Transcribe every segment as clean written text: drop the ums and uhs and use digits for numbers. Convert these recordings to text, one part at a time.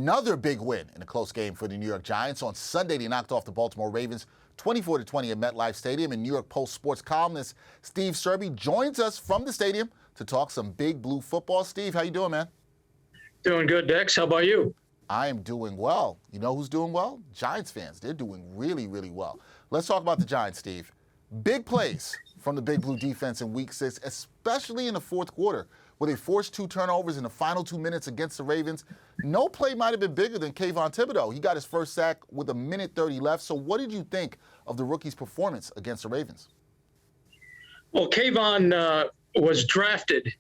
another big win in a close game for the New York Giants. On Sunday, they knocked off the Baltimore Ravens 24-20 at MetLife Stadium. And New York Post sports columnist Steve Serby joins us from the stadium to talk some Big Blue football. Steve, how you doing, man? Doing good, Dex. How about you? I am doing well. You know who's doing well? Giants fans. They're doing really, really well. Let's talk about the Giants, Steve. Big plays from the Big Blue defense in Week 6, especially in the fourth quarter, where they forced 2 turnovers in the final 2 minutes against the Ravens. No play might have been bigger than Kayvon Thibodeaux. He got his first sack with 1:30 left. So what did you think of the rookie's performance against the Ravens? Well, Kayvon was drafted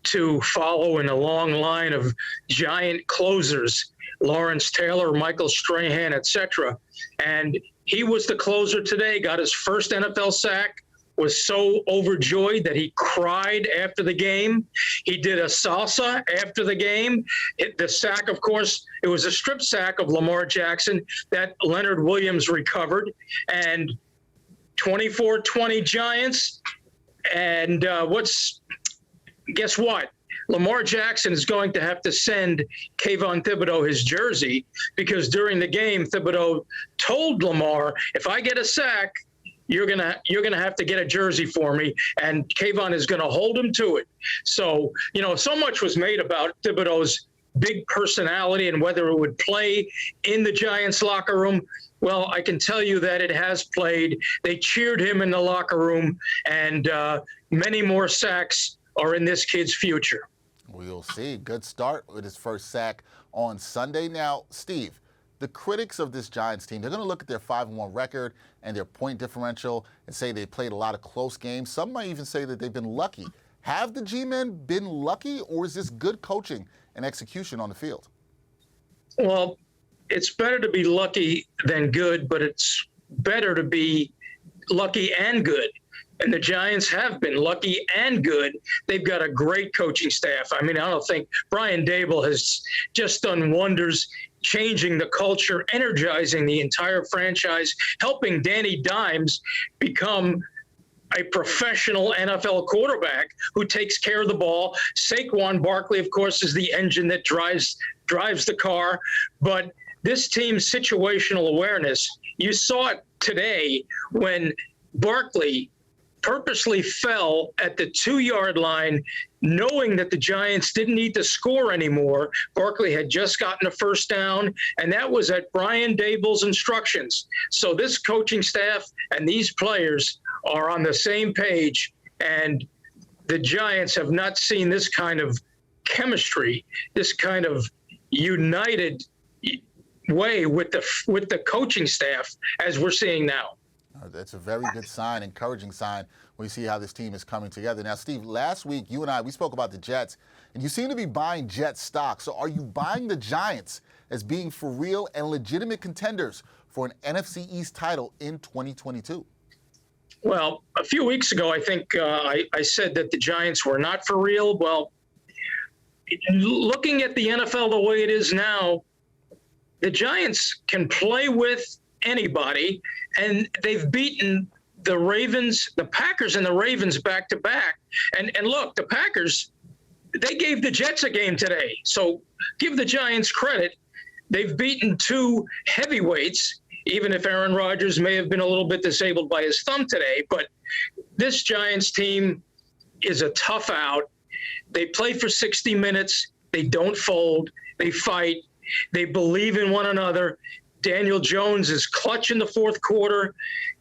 to follow in a long line of giant closers, Lawrence Taylor, Michael Strahan, etc. And he was the closer today, got his first NFL sack, was so overjoyed that he cried after the game. He did a salsa after the game. The sack, of course, it was a strip sack of Lamar Jackson that Leonard Williams recovered. And 24-20 Giants. And guess what? Lamar Jackson is going to have to send Kayvon Thibodeaux his jersey, because during the game, Thibodeaux told Lamar, if I get a sack, you're gonna have to get a jersey for me, and Kayvon is gonna hold him to it. So, so much was made about Thibodeaux's big personality and whether it would play in the Giants locker room. Well, I can tell you that it has played. They cheered him in the locker room, and many more sacks are in this kid's future. We'll see. Good start with his first sack on Sunday. Now, Steve, the critics of this Giants team, they're going to look at their 5-1 record and their point differential and say they played a lot of close games. Some might even say that they've been lucky. Have the G-men been lucky, or is this good coaching and execution on the field? Well, it's better to be lucky than good, but it's better to be lucky and good. And the Giants have been lucky and good. They've got a great coaching staff. I mean, I don't think Brian Daboll has just done wonders, changing the culture, energizing the entire franchise, helping Danny Dimes become a professional NFL quarterback who takes care of the ball. Saquon Barkley, of course, is the engine that drives the car. But this team's situational awareness, you saw it today when Barkley purposely fell at the 2-yard line, knowing that the Giants didn't need to score anymore. Barkley had just gotten a first down, and that was at Brian Daboll's instructions. So this coaching staff and these players are on the same page, and the Giants have not seen this kind of chemistry, this kind of united way with the coaching staff as we're seeing now. That's a very good sign, encouraging sign when you see how this team is coming together. Now, Steve, last week you and I, we spoke about the Jets, and you seem to be buying Jets stock. So are you buying the Giants as being for real and legitimate contenders for an NFC East title in 2022? Well, a few weeks ago, I think I said that the Giants were not for real. Well, looking at the NFL the way it is now, the Giants can play with anybody, and they've beaten the Ravens, the Packers and the Ravens back to back. And look, the Packers, they gave the Jets a game today. So give the Giants credit. They've beaten 2 heavyweights, even if Aaron Rodgers may have been a little bit disabled by his thumb today. But this Giants team is a tough out. They play for 60 minutes. They don't fold. They fight. They believe in one another. Daniel Jones is clutch in the fourth quarter.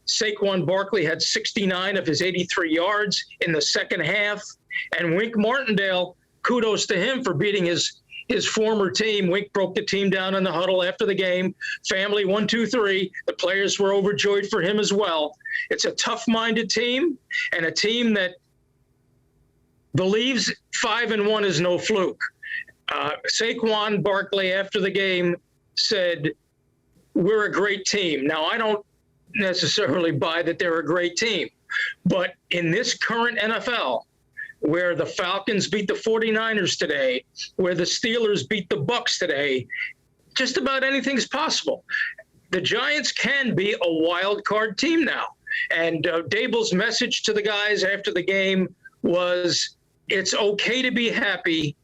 Saquon Barkley had 69 of his 83 yards in the second half. And Wink Martindale, kudos to him for beating his former team. Wink broke the team down in the huddle after the game. Family 1, 2, 3. The players were overjoyed for him as well. It's a tough-minded team, and a team that believes 5-1 is no fluke. Saquon Barkley, after the game, said, we're a great team. Now, I don't necessarily buy that they're a great team, but in this current NFL, where the Falcons beat the 49ers today, where the Steelers beat the Bucks today, just about anything's possible. The Giants can be a wild card team now. And Daboll's message to the guys after the game was, it's okay to be happy,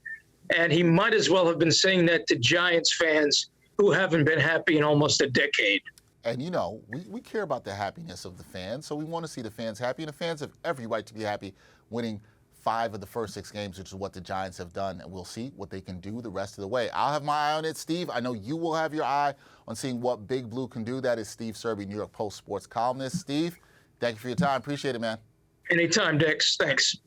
And he might as well have been saying that to Giants fans who haven't been happy in almost a decade. And, you know, we care about the happiness of the fans, so we want to see the fans happy. And the fans have every right to be happy winning 5 of the first 6 games, which is what the Giants have done. And we'll see what they can do the rest of the way. I'll have my eye on it, Steve. I know you will have your eye on seeing what Big Blue can do. That is Steve Serby, New York Post sports columnist. Steve, thank you for your time. Appreciate it, man. Anytime, Dex. Thanks.